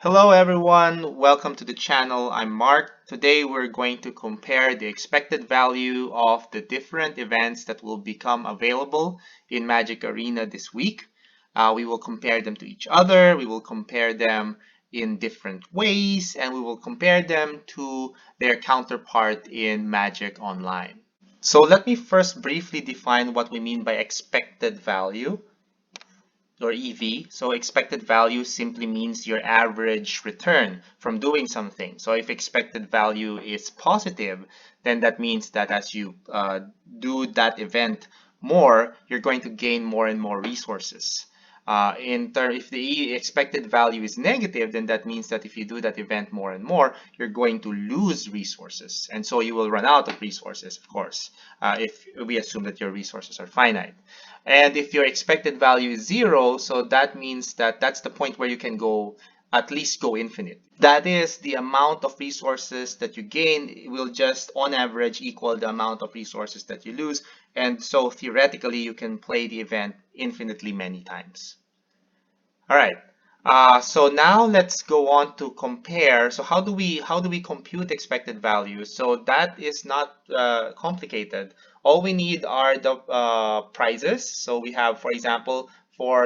Hello everyone, welcome to the channel. I'm Mark. Today we're going to compare the expected value of the different events that will become available in Magic Arena this week. We will compare them to each other, we will compare them in different ways, and we will compare them to their counterpart in Magic Online. So let me first briefly define what we mean by expected value, or EV. So expected value simply means your average return from doing something. So if expected value is positive, then that means that as you do that event more, you're going to gain more and more resources. If the expected value is negative, then that means that if you do that event more and more, you're going to lose resources. And so you will run out of resources, of course, if we assume that your resources are finite. And if your expected value is 0, so that means that that's the point where you can go at least go infinite. That is, the amount of resources that you gain will just on average equal the amount of resources that you lose. And so theoretically, you can play the event infinitely many times. All right. So now let's go on to compare. So how do we compute expected values? So that is not complicated. All we need are the prizes. So we have, for example,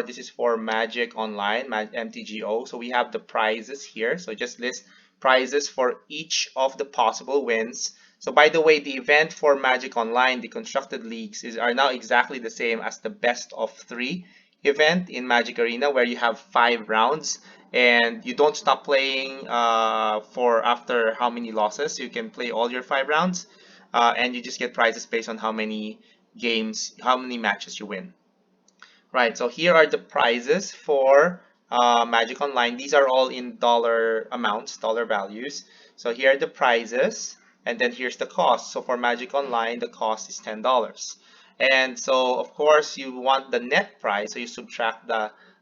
this is for Magic Online, MTGO. So we have the prizes here. So just list prizes for each of the possible wins. So by the way, the event for Magic Online, the constructed leagues, are now exactly the same as the best of 3 event in Magic Arena, where you have 5 rounds and you don't stop playing for after how many losses. You can play all your 5 rounds and you just get prizes based on how many matches you win. Right, so here are the prizes for Magic Online. These are all in dollar amounts, dollar values. So here are the prizes, and then here's the cost. So for Magic Online, the cost is $10. And so, of course, you want the net price, so you subtract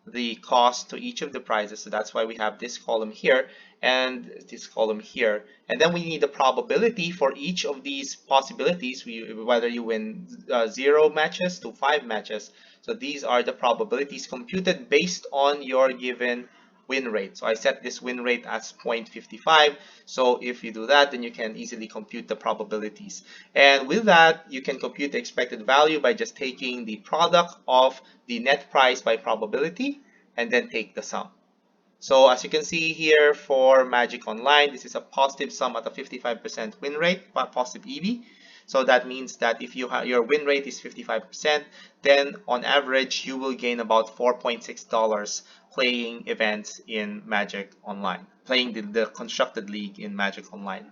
the cost to each of the prizes. So that's why we have this column here and this column here. And then we need the probability for each of these possibilities, whether you win 0 matches to 5 matches. So these are the probabilities computed based on your given win rate. So I set this win rate as 0.55. So if you do that, then you can easily compute the probabilities. And with that, you can compute the expected value by just taking the product of the net price by probability and then take the sum. So as you can see here for Magic Online, this is a positive sum at a 55% win rate, positive EV. So that means that if your win rate is 55%, then on average you will gain about $4.6 playing events in Magic Online, playing the constructed league in Magic Online.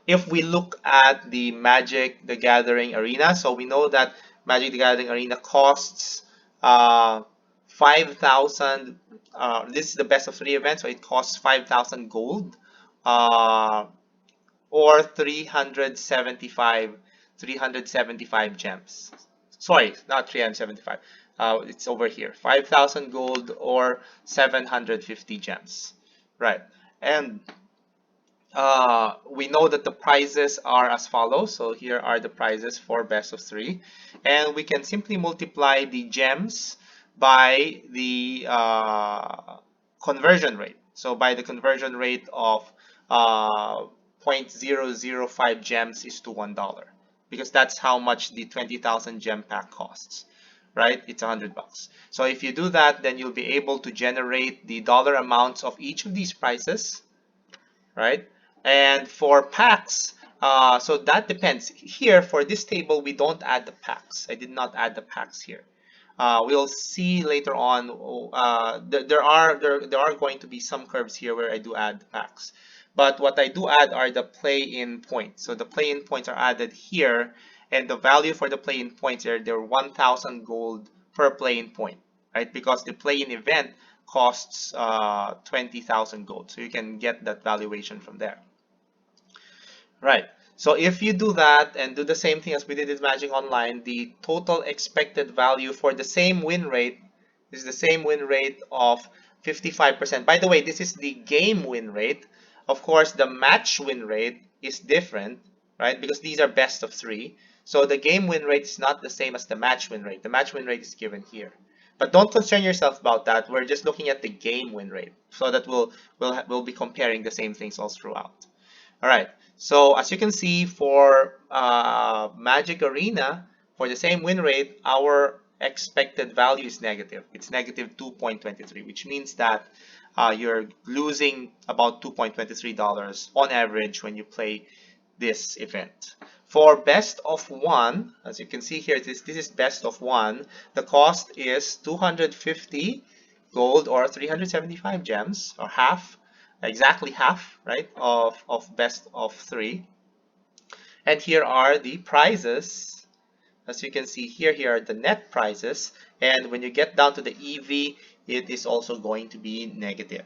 If we look at the Magic the Gathering Arena, so we know that Magic the Gathering Arena costs 5,000. This is the best of 3 events, so it costs 5,000 gold. Or 375 gems. Sorry, not 375. It's over here. 5,000 gold or 750 gems. Right. And we know that the prizes are as follows. So here are the prizes for best of 3. And we can simply multiply the gems by the conversion rate. So by the conversion rate of 0.005 gems is to $1, because that's how much the 20,000 gem pack costs, right? It's $100. So if you do that, then you'll be able to generate the dollar amounts of each of these prices, right? And for packs, so that depends. Here for this table, we don't add the packs. I did not add the packs here. We'll see later on. There are going to be some curves here where I do add packs. But what I do add are the play-in points. So the play-in points are added here, and the value for the play-in points are they're 1,000 gold per play-in point, right? Because the play-in event costs 20,000 gold, so you can get that valuation from there. Right. So if you do that and do the same thing as we did with Magic Online, the total expected value for the same win rate is the same win rate of 55%. By the way, this is the game win rate. Of course, the match win rate is different, right? Because these are best of 3. So the game win rate is not the same as the match win rate. The match win rate is given here. But don't concern yourself about that. We're just looking at the game win rate, so that we'll be comparing the same things all throughout. All right. So as you can see for Magic Arena, for the same win rate, our expected value is negative. It's negative 2.23, which means that you're losing about $2.23 on average when you play this event. For best of one, as you can see here, this is best of one. The cost is 250 gold or 375 gems, or half, exactly half, right, of best of three. And here are the prizes. As you can see here, here are the net prizes. And when you get down to the EV, it is also going to be negative.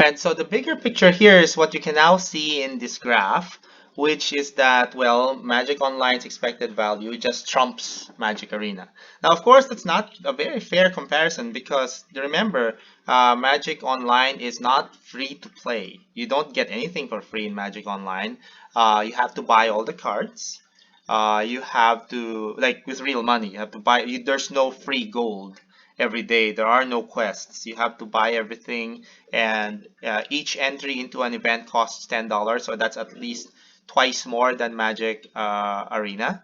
And so the bigger picture here is what you can now see in this graph, which is that, well, Magic Online's expected value just trumps Magic Arena. Now, of course, that's not a very fair comparison because remember, Magic Online is not free to play. You don't get anything for free in Magic Online. You have to buy all the cards. You have to, like with real money, you have to buy, there's no free gold every day. There are no quests. You have to buy everything, and each entry into an event costs $10, so that's at least twice more than Magic Arena.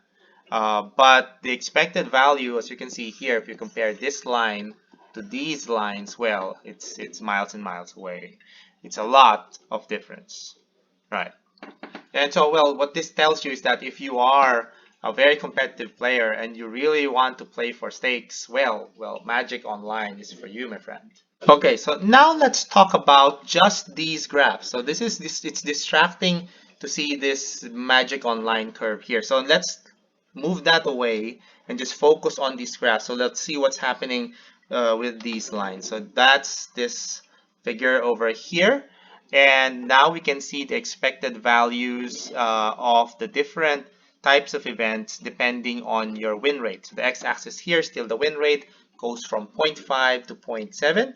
But the expected value, as you can see here, if you compare this line to these lines, well, it's miles and miles away. It's a lot of difference, right? And so, well, what this tells you is that if you are a very competitive player and you really want to play for stakes, well, Magic Online is for you, my friend. Okay, so now let's talk about just these graphs. So it's distracting to see this Magic Online curve here. So let's move that away and just focus on these graphs. So let's see what's happening with these lines. So that's this figure over here. And now we can see the expected values of the different types of events depending on your win rate. So the x-axis here, still the win rate, goes from 0.5 to 0.7.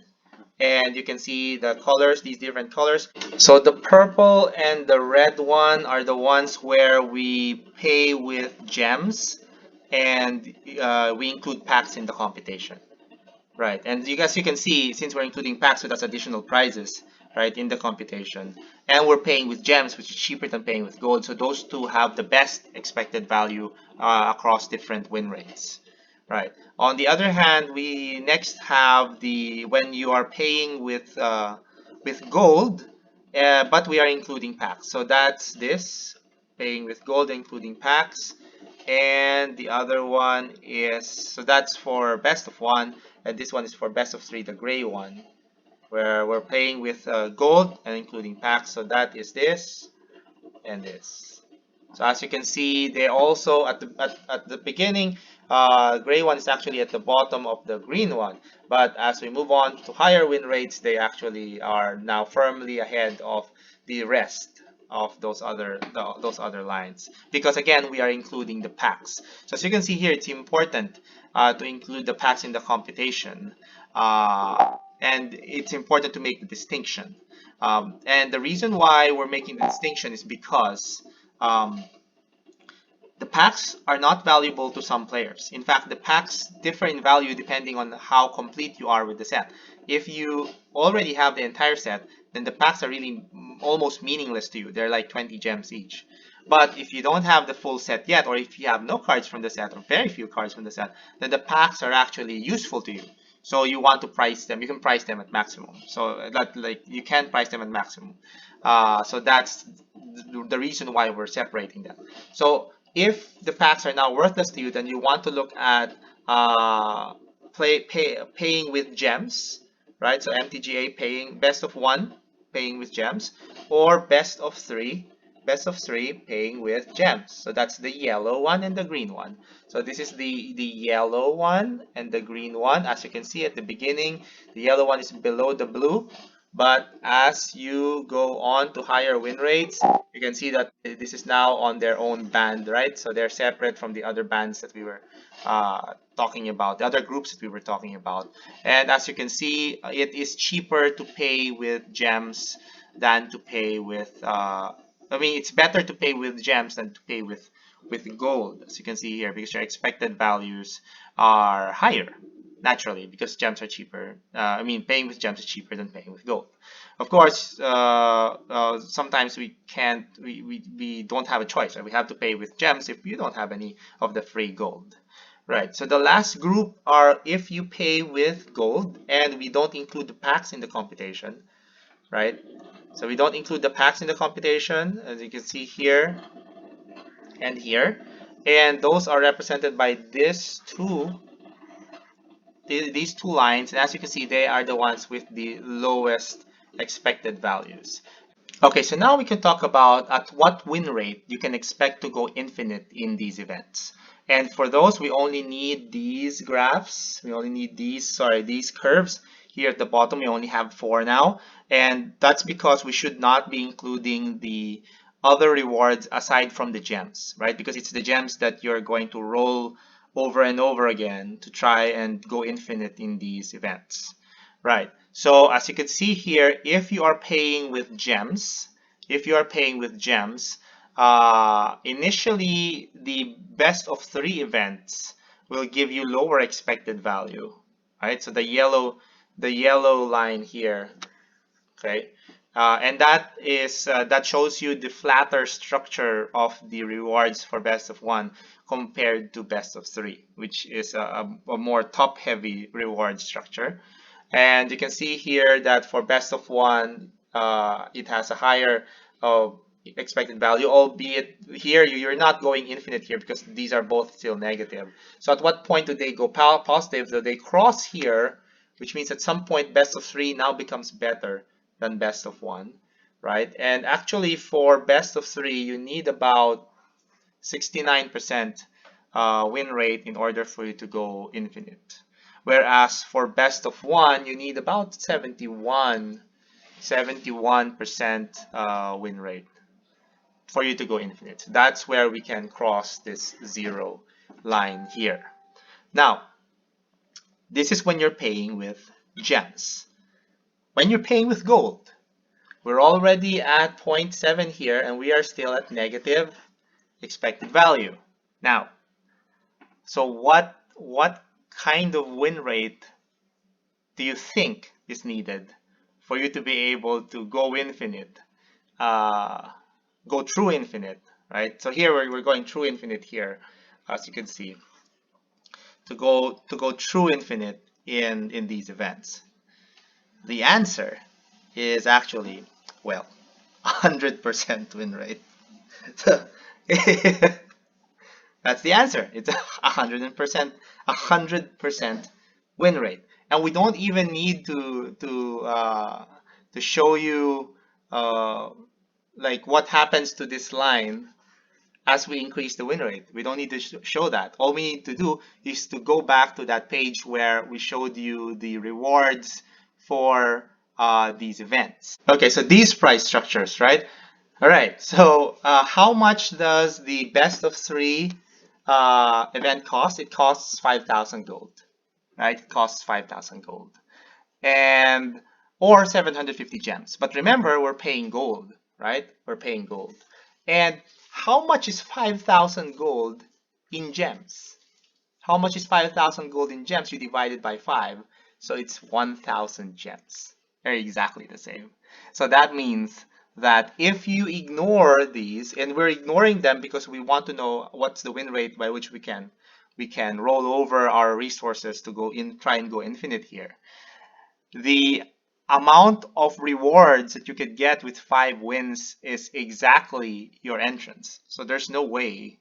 And you can see the colors, these different colors. So the purple and the red one are the ones where we pay with gems, and we include packs in the computation. Right, and you guys, you can see, since we're including packs, so that's additional prizes, right, in the computation. And we're paying with gems, which is cheaper than paying with gold. So those two have the best expected value across different win rates. Right. On the other hand, we next have the when you are paying with gold, but we are including packs. So that's this, paying with gold including packs. And the other one is, so that's for best of one, and this one is for best of three, the gray one, where we're paying with gold and including packs. So that is this and this. So as you can see, they also at the beginning, gray one is actually at the bottom of the green one. But as we move on to higher win rates, they actually are now firmly ahead of the rest of those other lines. Because again, we are including the packs. So as you can see here, it's important to include the packs in the computation. And it's important to make the distinction. And the reason why we're making the distinction is because the packs are not valuable to some players. In fact, the packs differ in value depending on how complete you are with the set. If you already have the entire set, then the packs are really almost meaningless to you. They're like 20 gems each. But if you don't have the full set yet, or if you have no cards from the set, or very few cards from the set, then the packs are actually useful to you. So you want to price them. You can price them at maximum. So that, like, you can price them at maximum. So that's the reason why we're separating them. So if the packs are now worthless to you, then you want to look at paying with gems, right? So MTGA paying best of one, paying with gems, or best of three paying with gems. So that's the yellow one and the green one. So this is the yellow one and the green one. As you can see at the beginning, the yellow one is below the blue. But as you go on to higher win rates, you can see that this is now on their own band, right? So they're separate from the other bands that we were talking about, the other groups that we were talking about. And as you can see, it is cheaper to pay with gems than to pay with, I mean, it's better to pay with gems than to pay with gold, as you can see here, because your expected values are higher. naturally, because gems are cheaper. I mean, paying with gems is cheaper than paying with gold. Of course, sometimes we don't have a choice, right? We have to pay with gems if you don't have any of the free gold. Right, so the last group are if you pay with gold, and we don't include the packs in the computation, right? So we don't include the packs in the computation, as you can see here and here. And those are represented by these two lines. And as you can see, they are the ones with the lowest expected values. Okay, so now we can talk about at what win rate you can expect to go infinite in these events. And for those, we only need these graphs. We only need these curves. Here at the bottom, we only have 4 now. And that's because we should not be including the other rewards aside from the gems, right? Because it's the gems that you're going to roll over and over again to try and go infinite in these events. Right. So as you can see here, if you are paying with gems, initially the best of 3 events will give you lower expected value. Right. So the yellow line here. Okay. And that shows you the flatter structure of the rewards for best of 1 compared to best of 3, which is a more top-heavy reward structure. And you can see here that for best of 1, it has a higher expected value, albeit here you're not going infinite here because these are both still negative. So at what point do they go positive? So they cross here, which means at some point best of 3 now becomes better than best of 1, right? And actually for best of 3, you need about 69% win rate in order for you to go infinite. Whereas for best of 1, you need about 71% win rate for you to go infinite. That's where we can cross this 0 line here. Now, this is when you're paying with gems. When you're paying with gold, we're already at 0.7 here, and we are still at negative expected value. Now, so what kind of win rate do you think is needed for you to be able to go infinite, go true infinite, right? So here we're going true infinite here, as you can see, to go true infinite in these events. The answer is actually, well, 100% win rate. So that's the answer. It's 100% win rate, and we don't even need to show you like what happens to this line as we increase the win rate. We don't need to show that. All we need to do is to go back to that page where we showed you the rewards for these events. Okay, so these price structures, right? All right, so how much does the best of 3 event cost? It costs 5,000 gold, right? It costs 5,000 gold, and or 750 gems. But remember, we're paying gold, right? We're paying gold. And how much is 5,000 gold in gems? How much is 5,000 gold in gems? You divide it by 5, so it's 1,000 gems. They're exactly the same. So that means that if you ignore these, and we're ignoring them because we want to know what's the win rate by which we can roll over our resources to try and go infinite here. The amount of rewards that you could get with 5 wins is exactly your entrance. So there's no way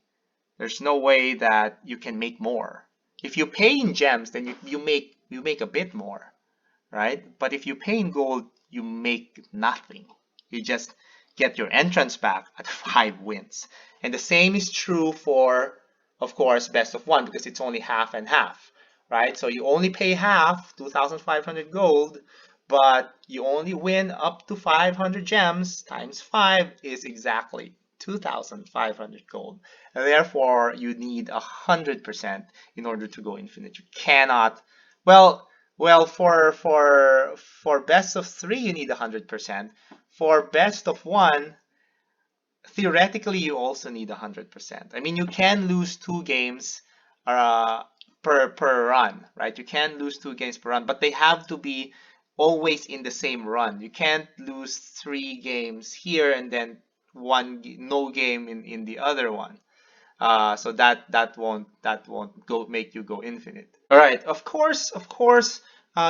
that you can make more. If you pay in gems, then you make a bit more, right? But if you pay in gold, you make nothing. You just get your entrance back at 5 wins. And the same is true for, of course, best of 1, because it's only half and half, right? So you only pay half, 2,500 gold, but you only win up to 500 gems times 5 is exactly 2,500 gold. And therefore, you need 100% in order to go infinite. You cannot, well, for best of 3, you need 100%. For best of 1, theoretically, you also need 100%. I mean, you can lose 2 games per run, right? You can lose 2 games per run, but they have to be always in the same run. You can't lose 3 games here and then no game in the other one. So that won't go make you go infinite. All right, of course,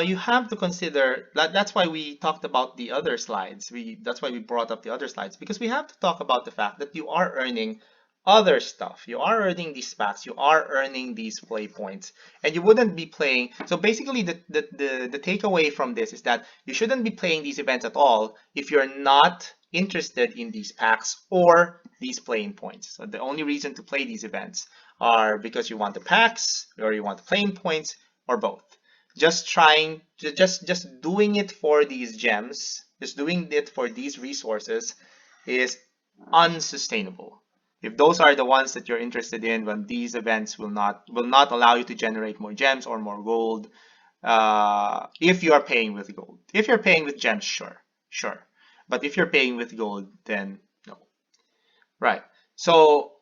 you have to consider that. That's why we talked about the other slides. That's why we brought up the other slides, because we have to talk about the fact that you are earning other stuff. You are earning these packs. You are earning these play points, and you wouldn't be playing. So basically, the takeaway from this is that you shouldn't be playing these events at all if you're not interested in these packs or these playing points. So the only reason to play these events are because you want the packs or you want the playing points or both. Just doing it for these gems, just doing it for these resources is unsustainable. If those are the ones that you're interested in, when these events will not allow you to generate more gems or more gold, if you are paying with gold. If you're paying with gems, sure. But if you're paying with gold, then no. Right. So,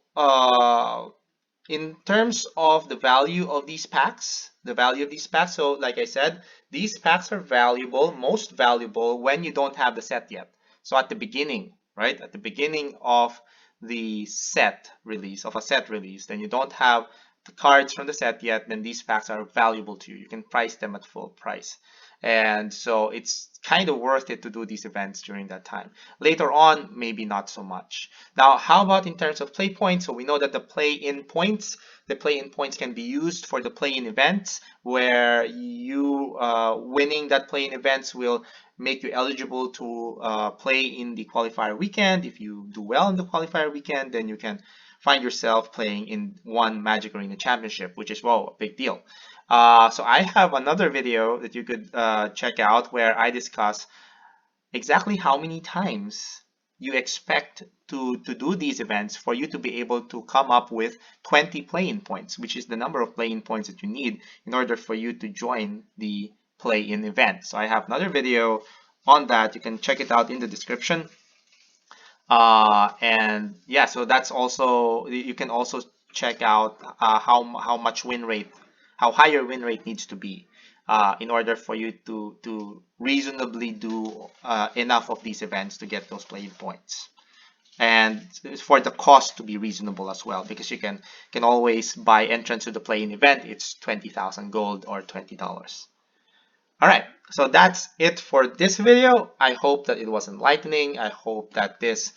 in terms of the value of these packs, so like I said, these packs are valuable, most valuable when you don't have the set yet. So at the beginning, right? At the beginning of the set release, of a set release, then you don't have the cards from the set yet, then these packs are valuable to you. You can price them at full price. And so it's kind of worth it to do these events during that time. Later on, maybe not so much. Now, how about in terms of play points? So we know that the play-in points can be used for the play-in events, where you winning that play-in events will make you eligible to play in the qualifier weekend. If you do well in the qualifier weekend, then you can find yourself playing in one Magic Arena Championship, which is, whoa, a big deal. So I have another video that you could check out where I discuss exactly how many times you expect to do these events for you to be able to come up with 20 play-in points, which is the number of play-in points that you need in order for you to join the play-in event. So I have another video on that. You can check it out in the description. And yeah, so that's also, you can also check out how much win rate, how high your win rate needs to be in order for you to reasonably do enough of these events to get those play points. And for the cost to be reasonable as well, because you can always buy entrance to the play-in event. It's 20,000 gold or $20. All right, so that's it for this video. I hope that it was enlightening. I hope that this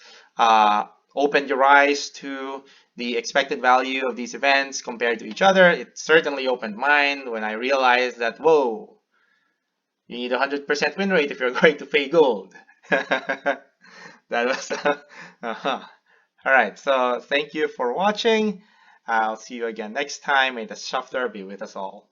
opened your eyes to the expected value of these events compared to each other. It certainly opened mine when I realized that, whoa, you need 100% win rate if you're going to pay gold. That was all right, so thank you for watching. I'll see you again next time. May the Shafter be with us all.